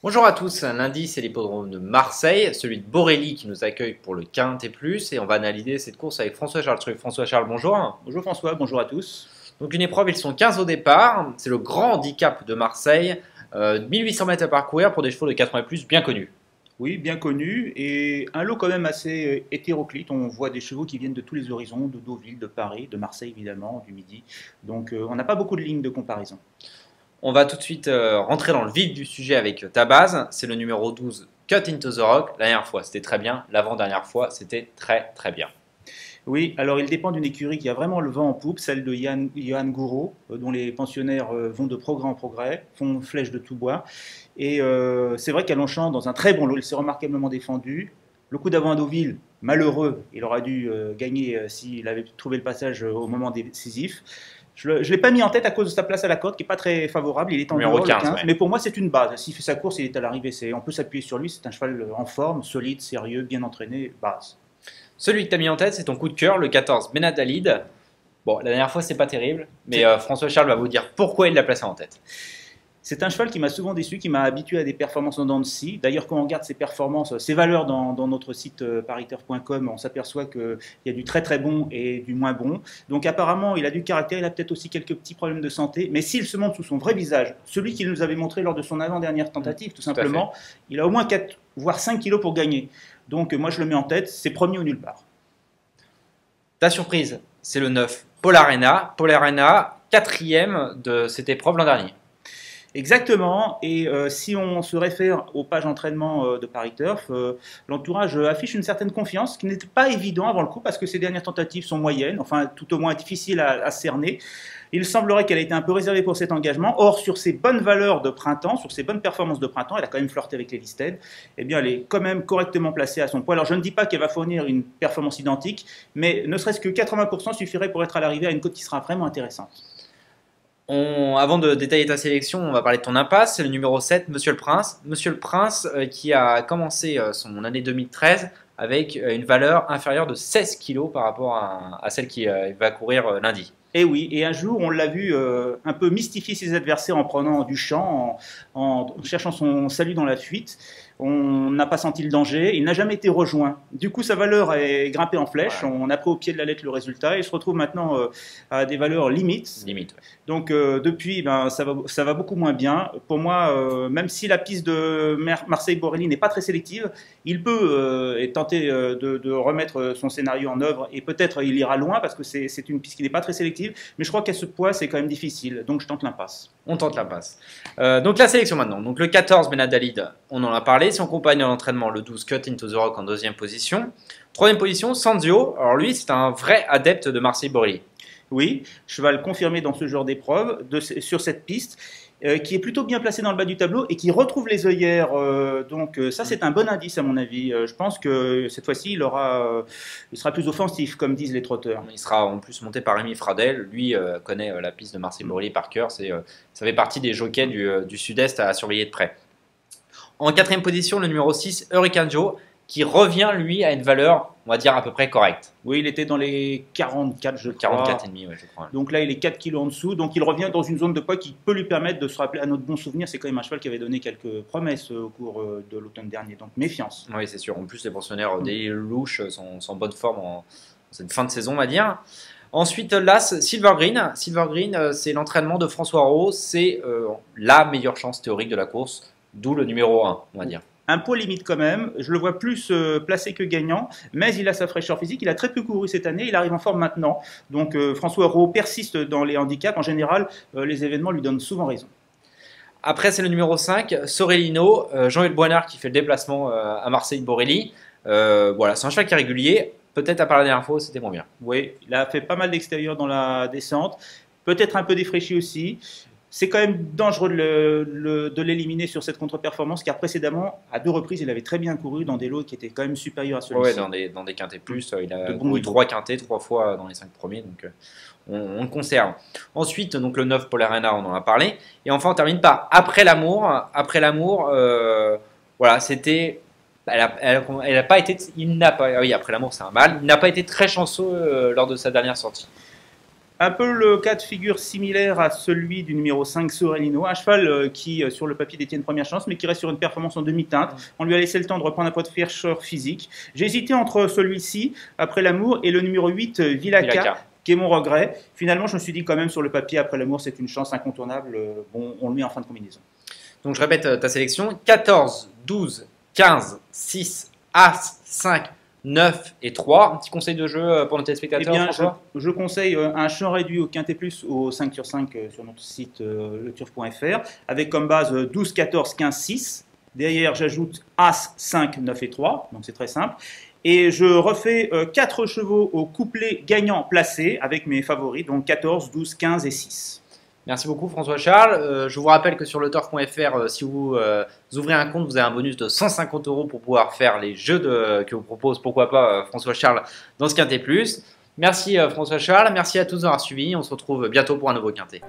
Bonjour à tous, lundi c'est l'hippodrome de Marseille, celui de Borelli qui nous accueille pour le Quintet Plus et on va analyser cette course avec François-Charles Truc. François-Charles, bonjour. Bonjour François, bonjour à tous. Donc une épreuve, ils sont 15 au départ, c'est le grand handicap de Marseille, 1800 mètres à parcourir pour des chevaux de 80 plus bien connus. Oui, bien connu et un lot quand même assez hétéroclite. On voit des chevaux qui viennent de tous les horizons, de Deauville, de Paris, de Marseille évidemment, du Midi. Donc on n'a pas beaucoup de lignes de comparaison. On va tout de suite rentrer dans le vif du sujet avec ta base, c'est le numéro 12, Cut into the Rock. La dernière fois c'était très bien, l'avant-dernière fois c'était très bien. Oui, alors il dépend d'une écurie qui a vraiment le vent en poupe, celle de Johan Gouraud, dont les pensionnaires vont de progrès en progrès, font flèche de tout bois. Et c'est vrai qu'à Longchamp, dans un très bon lot, il s'est remarquablement défendu. Le coup d'avant à Deauville, malheureux, il aura dû gagner s'il avait trouvé le passage au moment décisif. Je ne l'ai pas mis en tête à cause de sa place à la côte, qui n'est pas très favorable. Il est en Numéro dehors, 15, le 15. Ouais. Mais pour moi, c'est une base. S'il fait sa course, il est à l'arrivée. On peut s'appuyer sur lui. C'est un cheval en forme, solide, sérieux, bien entraîné, base. Celui que tu as mis en tête, c'est ton coup de cœur, le 14, Benadalid. Bon, la dernière fois, c'est pas terrible, mais François-Charles va vous dire pourquoi il l'a placé en tête. C'est un cheval qui m'a souvent déçu, qui m'a habitué à des performances en dents de scie. D'ailleurs, quand on regarde ses performances, ses valeurs dans notre site pariteur.com, on s'aperçoit qu'il y a du très bon et du moins bon. Donc apparemment, il a du caractère, il a peut-être aussi quelques petits problèmes de santé, mais s'il se montre sous son vrai visage, celui qu'il nous avait montré lors de son avant-dernière tentative, tout simplement, il a au moins 4 voire 5 kilos pour gagner. Donc moi, je le mets en tête, c'est premier ou nulle part. Ta surprise, c'est le 9, Paul Arena. Paul Arena, quatrième de cette épreuve l'an dernier. Exactement, et si on se réfère aux pages d'entraînement de Paris Turf, l'entourage affiche une certaine confiance, ce qui n'était pas évident avant le coup, parce que ces dernières tentatives sont moyennes, enfin tout au moins difficiles à cerner. Il semblerait qu'elle ait été un peu réservée pour cet engagement. Or, sur ses bonnes valeurs de printemps, sur ses bonnes performances de printemps, elle a quand même flirté avec les listed, eh bien elle est quand même correctement placée à son poids. Alors je ne dis pas qu'elle va fournir une performance identique, mais ne serait-ce que 80% suffirait pour être à l'arrivée à une cote qui sera vraiment intéressante. Avant de détailler ta sélection, on va parler de ton impasse. C'est le numéro 7, Monsieur le Prince. Monsieur le Prince qui a commencé son année 2013 avec une valeur inférieure de 16 kg par rapport à celle qui va courir lundi. Et oui, et un jour, on l'a vu un peu mystifier ses adversaires en prenant du champ, en cherchant son salut dans la fuite. On n'a pas senti le danger, il n'a jamais été rejoint. Du coup, sa valeur est grimpée en flèche, on a pris au pied de la lettre le résultat, et il se retrouve maintenant à des valeurs limites. Limite, ouais. Donc depuis, ça va beaucoup moins bien. Pour moi, même si la piste de Marseille-Borelli n'est pas très sélective, il peut tenter de remettre son scénario en œuvre, et peut-être il ira loin, parce que c'est une piste qui n'est pas très sélective, mais je crois qu'à ce poids, c'est quand même difficile, donc je tente l'impasse. On tente l'impasse. Donc la sélection maintenant. Donc le 14, Benadalid, on en a parlé. Si on compagne à l'entraînement, le 12, Cut into the Rock en deuxième position. Troisième position, Sanzio. Alors lui, c'est un vrai adepte de Marseille-Borelli. Oui, cheval confirmé dans ce genre d'épreuve, sur cette piste, qui est plutôt bien placé dans le bas du tableau et qui retrouve les œillères. Donc ça, c'est un bon indice à mon avis. Je pense que cette fois-ci, il sera plus offensif, comme disent les trotteurs. Il sera en plus monté par Rémi Fradel. Lui connaît la piste de Marseille-Borelli par cœur. Ça fait partie des jockeys du Sud-Est à surveiller de près. En quatrième position, le numéro 6, Hurricane Joe, qui revient, lui, à une valeur, on va dire, à peu près correcte. Oui, il était dans les 44, je crois. 44,5, ouais, je crois. Donc là, il est 4 kilos en dessous. Donc il revient dans une zone de poids qui peut lui permettre de se rappeler à notre bon souvenir. C'est quand même un cheval qui avait donné quelques promesses au cours de l'automne dernier. Donc méfiance. Oui, c'est sûr. En plus, les pensionnaires des Louches sont en bonne forme en cette fin de saison, on va dire. Ensuite, l'As, Silver Green. Silver Green, c'est l'entraînement de François Rowe. C'est la meilleure chance théorique de la course, d'où le numéro 1, on va dire. Un poids limite quand même, je le vois plus placé que gagnant, mais il a sa fraîcheur physique, il a très peu couru cette année, il arrive en forme maintenant. Donc François Rowe persiste dans les handicaps, en général les événements lui donnent souvent raison. Après c'est le numéro 5, Sorellino, Jean-Hugues Boinard qui fait le déplacement à Marseille-Borelli. Voilà, c'est un cheval qui est régulier, peut-être à part la dernière fois c'était moins bien. Oui, il a fait pas mal d'extérieur dans la descente, peut-être un peu défraîchi aussi. C'est quand même dangereux de l'éliminer sur cette contre-performance, car précédemment, à 2 reprises, il avait très bien couru dans des lots qui étaient quand même supérieurs à celui-ci. Ouais, dans des quintés plus, il a couru 3 quintés, 3 fois dans les 5 premiers, donc on le conserve. Ensuite, donc le 9, Paul Arena, on en a parlé. Et enfin, on termine par Après l'amour. Après l'amour, voilà, c'était... Elle a pas été... Il n'a pas... Oui, Après l'amour, c'est un mal. Il n'a pas été très chanceux lors de sa dernière sortie. Un peu le cas de figure similaire à celui du numéro 5, Sorellino, un cheval qui, sur le papier, détient une première chance, mais qui reste sur une performance en demi-teinte. On lui a laissé le temps de reprendre un poids de fraîcheur physique. J'ai hésité entre celui-ci, Après l'amour, et le numéro 8, Villaka, qui est mon regret. Finalement, je me suis dit quand même, sur le papier, Après l'amour, c'est une chance incontournable. Bon, on le met en fin de combinaison. Donc je répète ta sélection, 14, 12, 15, 6, As, 5, 9 et 3. Un petit conseil de jeu pour nos téléspectateurs, François ? Je conseille un champ réduit au Quintet Plus au 5 sur 5 sur notre site leturf.fr avec comme base 12, 14, 15, 6. Derrière, j'ajoute As, 5, 9 et 3. Donc c'est très simple. Et je refais 4 chevaux au couplet gagnant placé avec mes favoris, donc 14, 12, 15 et 6. Merci beaucoup François Charles. Je vous rappelle que sur leturf.fr, si vous ouvrez un compte, vous avez un bonus de 150 € pour pouvoir faire les jeux que vous propose, pourquoi pas, François Charles dans ce Quintet Plus. Merci François Charles, merci à tous d'avoir suivi. On se retrouve bientôt pour un nouveau Quintet.